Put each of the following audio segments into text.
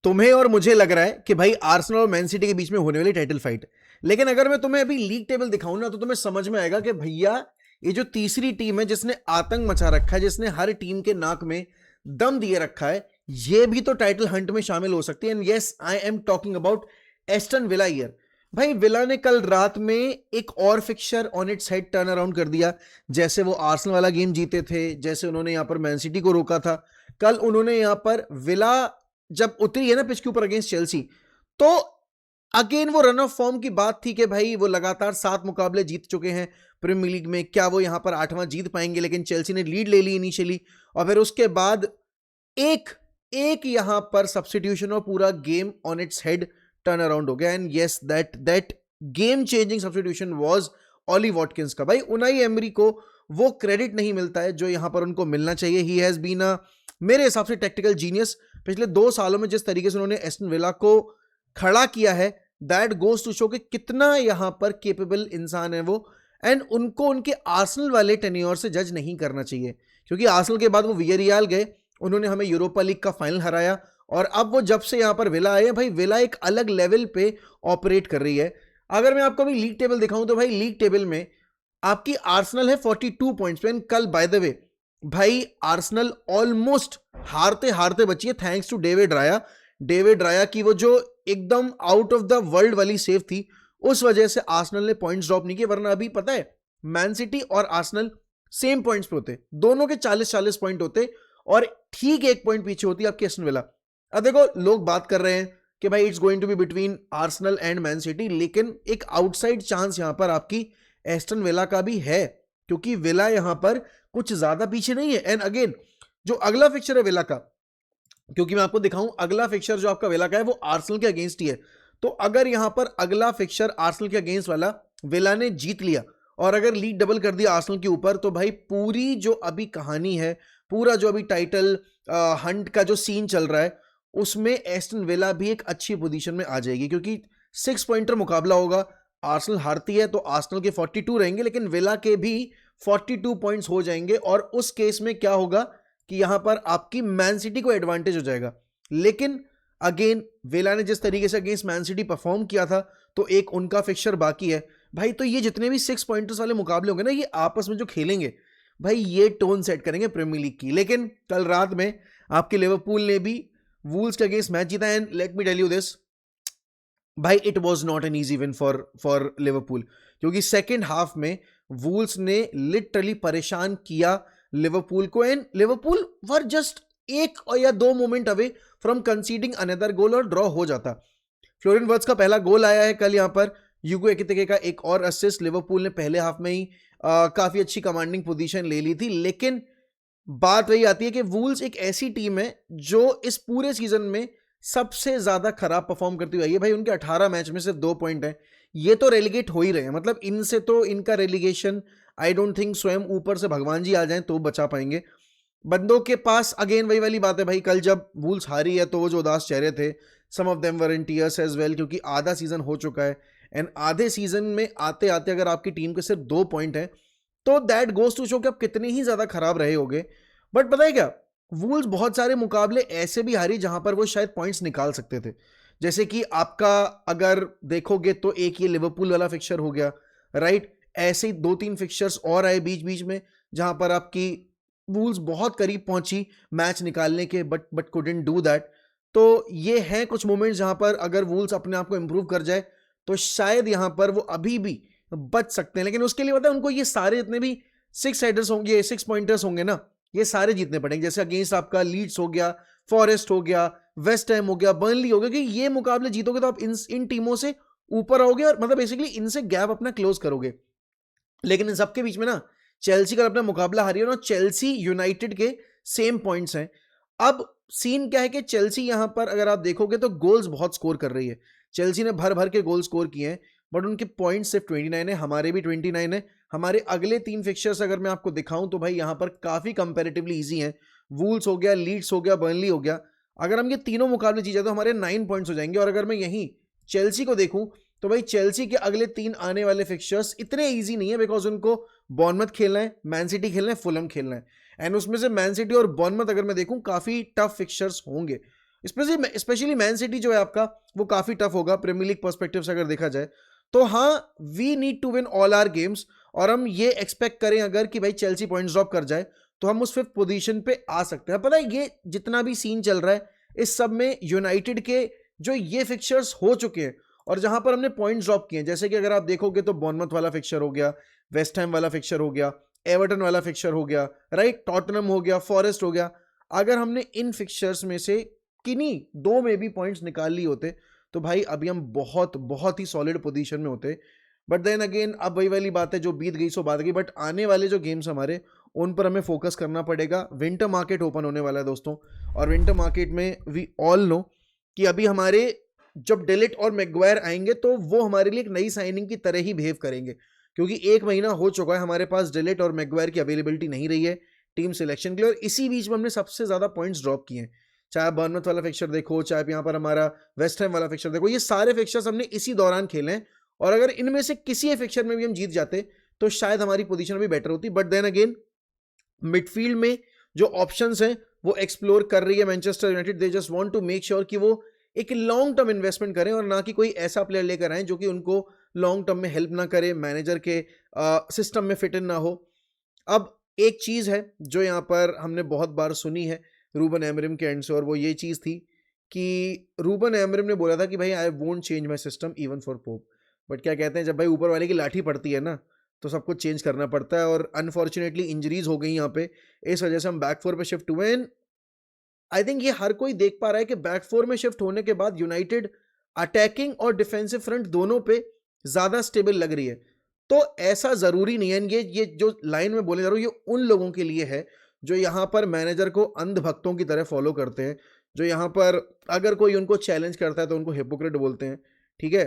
तुम्हें और मुझे लग रहा है कि भाई आर्सेनल और मैन सिटी के बीच में होने वाली टाइटल फाइट, लेकिन अगर मैं तुम्हें अभी लीग टेबल दिखाऊं ना तो तुम्हें समझ में आएगा कि भैया ये जो तीसरी टीम है जिसने आतंक मचा रखा है, जिसने हर टीम के नाक में दम दिए रखा है, ये भी तो टाइटल हंट में शामिल हो सकती है। And yes, I am talking about Aston villa year. भाई विला ने कल रात में एक और fixer on its head turn around कर दिया। जैसे वो आर्सेनल वाला गेम जीते थे, जैसे उन्होंने यहां पर मैन सिटी को रोका था, कल उन्होंने यहां पर विला जब उतरी है ना पिच के ऊपर अगेंस्ट चेल्सी, तो अगेन वो रन ऑफ फॉर्म की बात थी कि भाई वो लगातार 7 मुकाबले जीत चुके हैं प्रीमियर लीग में, क्या वो यहां पर 8वां जीत पाएंगे? लेकिन चेल्सी ने लीड ले ली इनिशियली, और फिर उसके बाद एक एक यहां पर सब्स्टिट्यूशन और पूरा game on its head turn around हो गया। And yes, that game changing substitution was Ollie Watkins का। भाई उनाई एमरी को वो क्रेडिट नहीं मिलता है जो यहां पर उनको मिलना चाहिए। ही हैज बीन अ, मेरे हिसाब से, टेक्टिकल जीनियस। पिछले 2 सालों में जिस तरीके से उन्होंने एस्टन विला को खड़ा किया है, दैट गोज टू शो कि कितना यहां पर केपेबल इंसान है वो। एंड उनको उनके आर्सेनल वाले टेन्योर से जज नहीं करना चाहिए, क्योंकि आर्सेनल के बाद वो वियरियाल गए, उन्होंने हमें यूरोपा लीग का फाइनल हराया, और अब वो जब से यहां पर विला आए हैं, भाई विला एक अलग लेवल पे ऑपरेट कर रही है। अगर मैं आपको अभी लीग टेबल दिखाऊं तो भाई लीग टेबल में आपकी आर्सेनल है 42 पॉइंट्स पे। कल बाय द वे भाई आर्सेनल ऑलमोस्ट हारते हारते बची है, थैंक्स टू डेविड राया की वो जो एकदम आउट ऑफ द वर्ल्ड वाली सेव थी, उस वजह से आर्सेनल ने पॉइंट्स ड्रॉप नहीं किए। वरना अभी पता है मैन सिटी और आर्सेनल सेम पॉइंट्स पे होते, दोनों के 40-40 पॉइंट होते, और ठीक 1 पॉइंट पीछे होती आपकी एस्टन विला। अब देखो लोग बात कर रहे हैं कि भाई it's going to be between Arsenal and Man City, लेकिन एक आउटसाइड चांस यहां पर आपकी एस्टन विला का भी है, क्योंकि विला यहां पर कुछ ज्यादा पीछे नहीं है। एंड अगेन जो अगला फिक्चर है विला का, क्योंकि मैं आपको दिखाऊं अगला फिक्चर जो आपका विला का है वो आर्सेनल के अगेंस्ट ही है, तो अगर यहां पर अगला फिक्चर आर्सेनल के अगेंस्ट वाला विला ने जीत लिया और अगर लीड डबल कर दिया आर्सेनल के ऊपर, तो भाई पूरी जो अभी कहानी है, पूरा जो अभी टाइटल हंट का जो सीन चल रहा है, उसमें एस्टन विला भी एक अच्छी पोजीशन में आ जाएगी, क्योंकि 6 पॉइंटर मुकाबला होगा। आर्सेनल हारती है तो आर्सेनल के 42 रहेंगे, लेकिन विला के भी 42 पॉइंट्स हो जाएंगे, और उस केस में क्या होगा कि यहां पर आपकी मैन सिटी को एडवांटेज हो जाएगा। लेकिन अगेन विला ने जिस तरीके से अगेंस्ट मैन सिटी परफॉर्म किया था, तो एक उनका फिक्चर बाकी है भाई। तो ये जितने भी 6 पॉइंटर्स वाले मुकाबले होंगे ना, ये आपस में जो खेलेंगे भाई, ये टोन सेट करेंगे प्रीमियर लीग की। लेकिन कल रात में आपके लिवरपूल ने भी वूल्स के अगेंस्ट मैच जीता, and let me tell you this भाई, it was not an easy win for Liverpool, क्योंकि सेकंड हाफ में वूल्स ने लिटरली परेशान किया लिवरपूल को, एंड लिवरपूल वर जस्ट 1 या 2 moment away from conceding another goal और ड्रॉ हो जाता। फ्लोरिन वर्ट्स का पहला गोल आया है कल यहां पर, यूगो एकिटिके का एक और असिस्ट। लिवरपूल ने पहले हाफ में ही काफी अच्छी कमांडिंग पोजीशन ले ली थी, लेकिन बात वही आती है कि वूल्स एक ऐसी टीम है जो इस पूरे सीजन में सबसे ज्यादा खराब परफॉर्म करती हुई आई है। भाई उनके 18 मैच में सिर्फ 2 पॉइंट है, ये तो रेलीगेट हो ही रहे हैं, मतलब इनसे तो इनका रेलीगेशन आई डोंट थिंक स्वयं ऊपर से भगवान जी आ जाएं तो बचा पाएंगे। बंदों के पास अगेन वही वाली बात है भाई, कल जब वूल्स हारी है तो वो जो उदास चेहरे थे, some of them were in tears as well, क्योंकि आधा सीजन हो चुका है, एंड आधे सीजन में आते आते अगर आपकी टीम के सिर्फ 2 पॉइंट है, तो दैट गोज टू शो कि आप कितने ही ज्यादा खराब रहे होगे। बट पता है क्या, वूल्स बहुत सारे मुकाबले ऐसे भी हारी जहां पर वो शायद पॉइंट्स निकाल सकते थे। जैसे कि आपका अगर देखोगे तो एक ये लिवरपूल वाला फिक्चर हो गया, राइट? ऐसे ही 2-3 फिक्चर्स और आए बीच बीच में जहां पर आपकी वूल्स बहुत करीब पहुंची मैच निकालने के, बट कुडंट डू दैट। तो ये हैं कुछ मोमेंट्स जहां पर अगर वूल्स अपने आप को इंप्रूव कर जाए तो शायद यहां पर वो अभी भी बच सकते हैं। लेकिन उसके लिए पता है उनको ये सारे जितने भी 6 हेडर्स होंगे, 6 पॉइंटर्स होंगे ना, ये सारे जीतने पड़ेंगे। जैसे अगेंस्ट आपका लीड्स हो गया, फॉरेस्ट हो गया, वेस्ट हैम हो गया, बर्नली हो गया, कि ये मुकाबले जीतोगे तो आप इन टीमों से ऊपर आओगे और मतलब बेसिकली इनसे गैप अपना क्लोज करोगे। लेकिन इन सबके बीच में ना चेल्सी का अपना मुकाबला हारी है ना, चेल्सी यूनाइटेड के सेम पॉइंट्स हैं। अब सीन क्या है कि चेल्सी यहां पर अगर आप देखोगे तो गोल्स बहुत स्कोर कर रही है, चेल्सी ने भर भर के गोल स्कोर किए हैं, बट उनके पॉइंट्स सिर्फ 29 है, हमारे भी 29 है। हमारे अगले 3 फिक्चर्स अगर मैं आपको दिखाऊं तो भाई यहां पर काफी कंपैरेटिवली इजी हैं। वूल्स हो गया, लीड्स हो गया, बर्नली हो गया, अगर हम ये तीनों मुकाबले जीत जाए तो हमारे 9 पॉइंट्स हो जाएंगे। और अगर मैं यहीं चेल्सी को देखूं तो भाई चेल्सी के अगले 3 आने वाले फिक्चर्स इतने ईजी नहीं है, बिकॉज उनको बॉर्नमथ खेलना है, मैन सिटी खेलना है, फुलहम खेलना है, एंड उसमें से मैन सिटी और बॉर्नमथ अगर मैं देखूं काफी टफ फिक्चर्स होंगे। स्पेशली मैन सिटी जो है आपका, वो काफी टफ होगा प्रीमियर लीग पर्सपेक्टिव से अगर देखा जाए तो। हाँ, we need to win all our games, और हम ये एक्सपेक्ट करें अगर कि भाई चेल्सी पॉइंट्स ड्रॉप कर जाए तो हम उस 5th पोजीशन पे आ सकते हैं। पता है ये जितना भी सीन चल रहा है इस सब में यूनाइटेड के जो ये फिक्चर्स हो चुके हैं और जहां पर हमने पॉइंट्स ड्रॉप किए हैं, जैसे कि अगर आप देखोगे तो बॉर्नमथ वाला फिक्चर हो गया, वेस्ट हैम वाला फिक्चर हो गया, एवर्टन वाला फिक्चर हो गया, राइट, टॉटनम हो गया, फॉरेस्ट हो गया। अगर हमने इन फिक्चर्स में से किन्हीं 2 में भी पॉइंट्स निकाल लिए होते तो भाई अभी हम बहुत बहुत ही सॉलिड पोजीशन में होते। बट देन अगेन अब वही वाली बात है, जो बीत गई सो बात गई। बट आने वाले जो गेम्स हमारे, उन पर हमें फोकस करना पड़ेगा। विंटर मार्केट ओपन होने वाला है दोस्तों, और विंटर मार्केट में वी ऑल नो कि अभी हमारे जब डेलिट और मैगवायर आएंगे तो वो हमारे लिए एक नई साइनिंग की तरह ही बिहेव करेंगे, क्योंकि 1 महीना हो चुका है हमारे पास डेलिट और मैगवायर की अवेलेबिलिटी नहीं रही है टीम सिलेक्शन के लिए, और इसी बीच में हमने सबसे ज्यादा पॉइंट्स ड्रॉप किए हैं। चाहे आप बर्नमथ वाला फिक्चर देखो, चाहे यहाँ पर हमारा वेस्ट हैम वाला फिक्चर देखो, ये सारे फिक्चर्स हमने इसी दौरान खेले हैं, और अगर इनमें से किसी एक फिक्चर में भी हम जीत जाते तो शायद हमारी पोजीशन भी बेटर होती। बट देन अगेन मिडफील्ड में जो ऑप्शंस हैं वो एक्सप्लोर कर रही है Manchester United. They just want to make sure कि वो एक लॉन्ग टर्म इन्वेस्टमेंट करें और ना कि कोई ऐसा प्लेयर लेकर आए जो कि उनको लॉन्ग टर्म में हेल्प ना करे, मैनेजर के सिस्टम में फिट इन ना हो। अब एक चीज है जो यहाँ पर हमने बहुत बार सुनी है रूबन एमरिम के एंड से, और वो ये चीज थी कि रूबन एमरिम ने बोला था कि भाई I won't change my system even for pope. But क्या कहते हैं, जब भाई ऊपर वाले की लाठी पड़ती है ना तो सब कुछ चेंज करना पड़ता है, और अनफॉर्चुनेटली इंजरीज हो गई यहाँ पे, इस वजह से हम बैक 4 पे शिफ्ट हुए हैं। आई थिंक ये हर कोई देख पा रहा है कि बैक 4 में शिफ्ट होने के बाद यूनाइटेड अटैकिंग और डिफेंसिव फ्रंट दोनों पे ज्यादा स्टेबल लग रही है। तो ऐसा जरूरी नहीं है, ये जो लाइन में बोले जा रहा हूं ये उन लोगों के लिए है जो यहाँ पर मैनेजर को अंधभक्तों की तरह फॉलो करते हैं, जो यहाँ पर अगर कोई उनको चैलेंज करता है तो उनको हिपोक्रेट बोलते हैं, ठीक है।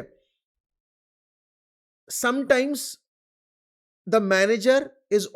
Sometimes the manager is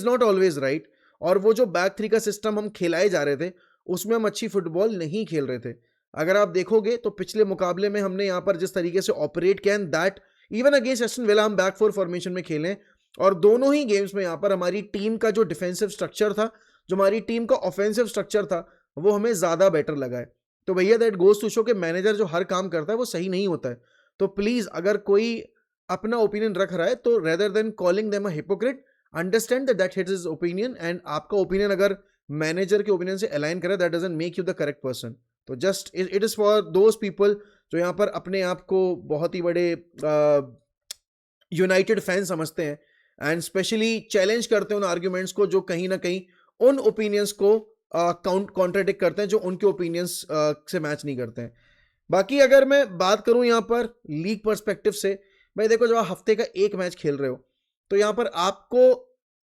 not always right, और वो जो बैक 3 का सिस्टम हम खिलाए जा रहे थे उसमें हम अच्छी फुटबॉल नहीं खेल रहे थे। अगर आप देखोगे तो पिछले मुकाबले में हमने यहाँ पर जिस तरीके से ऑपरेट किया, and that even against Aston villa हम बैक 4 फॉर्मेशन में खेले, और दोनों ही गेम्स में यहाँ पर हमारी टीम का जो डिफेंसिव स्ट्रक्चर था, जो हमारी टीम का ऑफेंसिव स्ट्रक्चर था, वो हमें ज्यादा बेटर लगा है। तो भैया दैट गोज टू शो कि मैनेजर जो हर काम करता है वो सही नहीं होता है। तो प्लीज अगर कोई अपना ओपिनियन रख रहा है तो rather than calling them a hypocrite, understand that his his opinion, and आपका ओपिनियन अगर मैनेजर के ओपिनियन से अलाइन करे that doesn't make you the correct person. तो just it is for those people जो यहाँ पर अपने आप को बहुत ही बड़े यूनाइटेड फैन समझते हैं, एंड स्पेशली चैलेंज करते हैं उन आर्ग्यूमेंट्स को जो कहीं ना कहीं उन ओपिनियंस को कॉन्ट्राडिक्ट करते हैं, जो उनके ओपिनियंस से मैच नहीं करते हैं। बाकी अगर मैं बात करूं यहाँ पर लीग पर्सपेक्टिव से, भाई देखो जब आप हफ्ते का एक मैच खेल रहे हो तो यहाँ पर आपको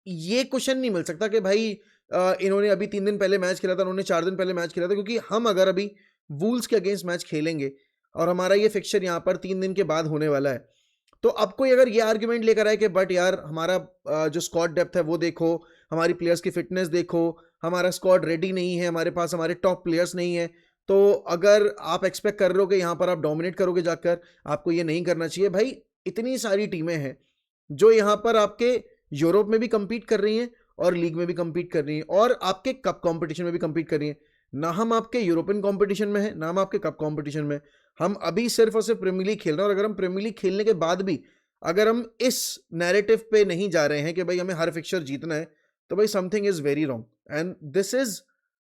ये क्वेश्चन नहीं मिल सकता कि भाई इन्होंने अभी 3 दिन पहले मैच खेला था, उन्होंने 4 दिन पहले मैच खेला था, क्योंकि हम अगर अभी वूल्स के अगेंस्ट मैच खेलेंगे और हमारा ये फिक्चर यहाँ पर 3 दिन के बाद होने वाला है, तो अब कोई अगर ये आर्ग्यूमेंट लेकर आए कि बट यार हमारा जो स्क्वाड डेप्थ है वो देखो, हमारी प्लेयर्स की फिटनेस देखो, हमारा स्क्वाड रेडी नहीं है, हमारे पास हमारे टॉप प्लेयर्स नहीं है, तो अगर आप एक्सपेक्ट कर रहे हो कि यहाँ पर आप डोमिनेट करोगे जाकर, आपको ये नहीं करना चाहिए। भाई इतनी सारी टीमें हैं जो यहाँ पर आपके यूरोप में भी compete कर रही हैं और लीग में भी compete कर रही हैं और आपके कप कंपटीशन में भी compete कर रही हैं। ना हम आपके यूरोपियन कंपटीशन में हैं, ना हम आपके कप कंपटीशन में, हम अभी सिर्फ और सिर्फ प्रीमियर लीग खेल रहे हैं। और अगर हम प्रीमियर लीग खेलने के बाद भी अगर हम इस नैरेटिव पे नहीं जा रहे हैं कि भाई हमें हर फिक्चर जीतना है, तो भाई something is very wrong, and this is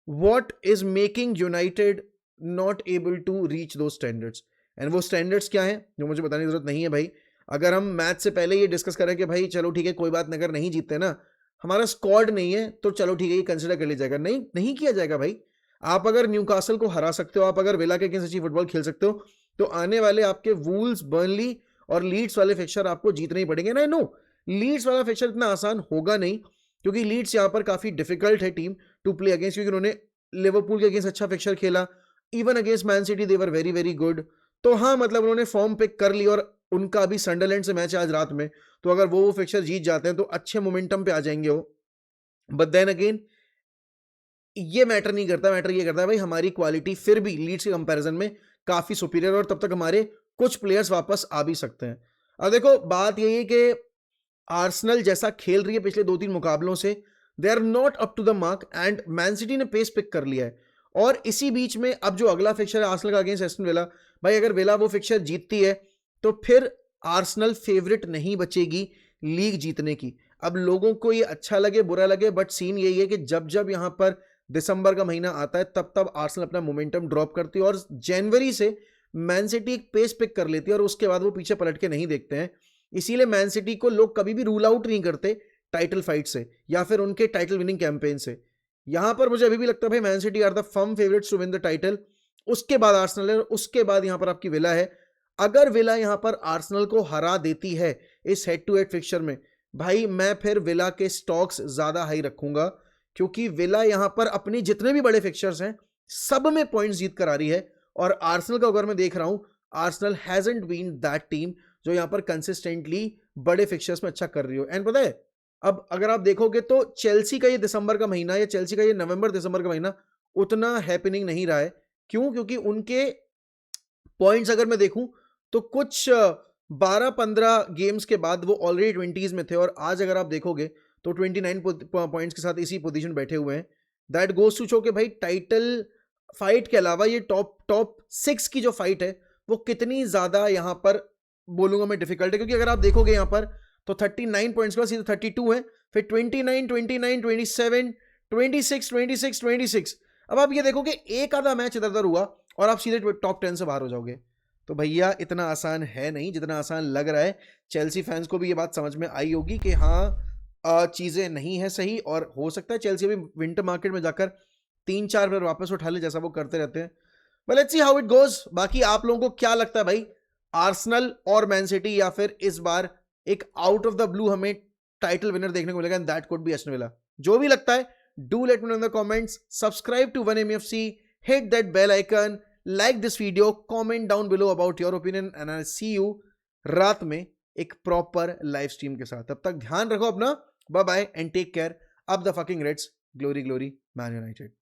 what is making United not able to reach those standards. एंड वो स्टैंडर्ड्स क्या है जो मुझे बताने की जरूरत नहीं है भाई। अगर हम मैच से पहले ये डिस्कस करें कि भाई चलो ठीक है कोई बात नहीं, अगर नहीं जीतते ना, हमारा स्क्वाड नहीं है, तो चलो ठीक है ये कंसिडर कर लिया जाएगा। नहीं, नहीं किया जाएगा भाई। आप अगर न्यूकासल को हरा सकते हो, आप अगर विला के अगेंस्ट अच्छी फुटबॉल खेल सकते हो, तो आने वाले आपके वूल्स, बर्नली और लीड्स वाले फिक्चर आपको जीतने ही पड़ेंगे। ना नो, लीड्स वाला फिक्चर इतना आसान होगा नहीं, क्योंकि लीड्स यहाँ पर काफी डिफिकल्ट है टीम टू प्ले अगेंस्ट, क्योंकि उन्होंने लिवरपूल के अगेंस्ट अच्छा फिक्चर खेला, even against man city they were very very good. तो हाँ, मतलब उन्होंने फॉर्म पिक कर ली, और उनका अभी सनडरलैंड से मैच है आज रात में, तो अगर वो फिक्चर जीत जाते हैं तो अच्छे मोमेंटम पे आ जाएंगे वो। बट देन अगेन ये मैटर नहीं करता, मैटर ये करता है भाई हमारी क्वालिटी फिर भी लीड्स के कंपैरिजन में काफी सुपीरियर, और तब तक हमारे कुछ प्लेयर्स वापस आ भी सकते हैं। अब देखो बात यही है कि आर्सेनल जैसा खेल रही है पिछले 2-3 मुकाबलों से, they are not up to the mark, and Man City ने पेस पिक कर लिया है। और इसी बीच में अब जो अगला फिक्चर है आर्सेनल का अगेंस्ट एस्टन विला, भाई अगर विला वो फिक्चर जीतती है तो फिर आर्सेनल फेवरेट नहीं बचेगी लीग जीतने की। अब लोगों को ये अच्छा लगे बुरा लगे, बट सीन यही है कि जब जब यहां पर दिसंबर का महीना आता है तब तब आर्सेनल अपना मोमेंटम ड्रॉप करती है और जनवरी से मैन सिटी एक पेस पिक कर लेती है और उसके बाद वो पीछे पलट के नहीं देखते हैं। इसीलिए मैन सिटी को लोग कभी भी रूल आउट नहीं करते टाइटल फाइट से या फिर उनके टाइटल विनिंग कैंपेन से। यहां पर मुझे अभी भी लगता है भाई Man City are the firm favourites to win the title, उसके बाद आर्सेनल है, उसके बाद यहां पर आपकी विला है। अगर विला यहां पर आर्सेनल को हरा देती है इस हेड टू हेड फिक्चर में, भाई मैं फिर विला के स्टॉक्स ज्यादा हाई रखूंगा, क्योंकि विला यहां पर अपने जितने भी बड़े फिक्चर्स हैं सब में पॉइंट्स जीत कर आ रही है। और आर्सेनल का अगर मैं देख रहा हूं, Arsenal hasn't been that team जो यहां पर कंसिस्टेंटली बड़े फिक्चर्स में अच्छा कर रही हो। एंड पता है अब अगर आप देखोगे तो चेल्सी का ये दिसंबर का महीना या चेल्सी का ये नवंबर दिसंबर का महीना उतना हैपनिंग नहीं रहा है। क्यों? क्योंकि उनके पॉइंट्स अगर मैं देखूं तो कुछ 12-15 गेम्स के बाद वो ऑलरेडी 20s में थे और आज अगर आप देखोगे तो 29 पॉइंट्स के साथ इसी पोजीशन बैठे हुए हैं। दैट गोज टू शो के भाई टाइटल फाइट के अलावा ये टॉप 6 की जो फाइट है वो कितनी ज्यादा यहां पर बोलूंगा मैं डिफिकल्ट है। क्योंकि अगर आप देखोगे यहां पर तो 39 पॉइंट्स के बाद सीधे 32 है, फिर 29, 29, 27, 26, 26, 26। अब आप ये देखोगे एक आधा मैच इधर उधर हुआ और आप सीधे टॉप 10 से बाहर हो जाओगे। तो भैया इतना आसान है नहीं जितना आसान लग रहा है। चेल्सी फैंस को भी ये बात समझ में आई होगी कि हाँ चीजें नहीं है सही और हो सकता है चेल्सी अभी विंटर मार्केट में जाकर 3-4 प्लेयर वापस उठा ले जैसा वो करते रहते हैं। But let's see how it goes. बाकी आप लोगों को क्या लगता है भाई, आर्सेनल और मैन सिटी या फिर इस बार एक आउट ऑफ द ब्लू हमें टाइटल विनर देखने को मिलेगा and that could be Aston Villa? जो भी लगता है do let me know in the comments, subscribe to 1MEFC, hit that bell icon, like this video, comment down below about your opinion and I'll see you रात में एक proper live stream के साथ। तब तक ध्यान रखो अपना, bye bye and take care. अब the fucking Reds, glory glory Man United.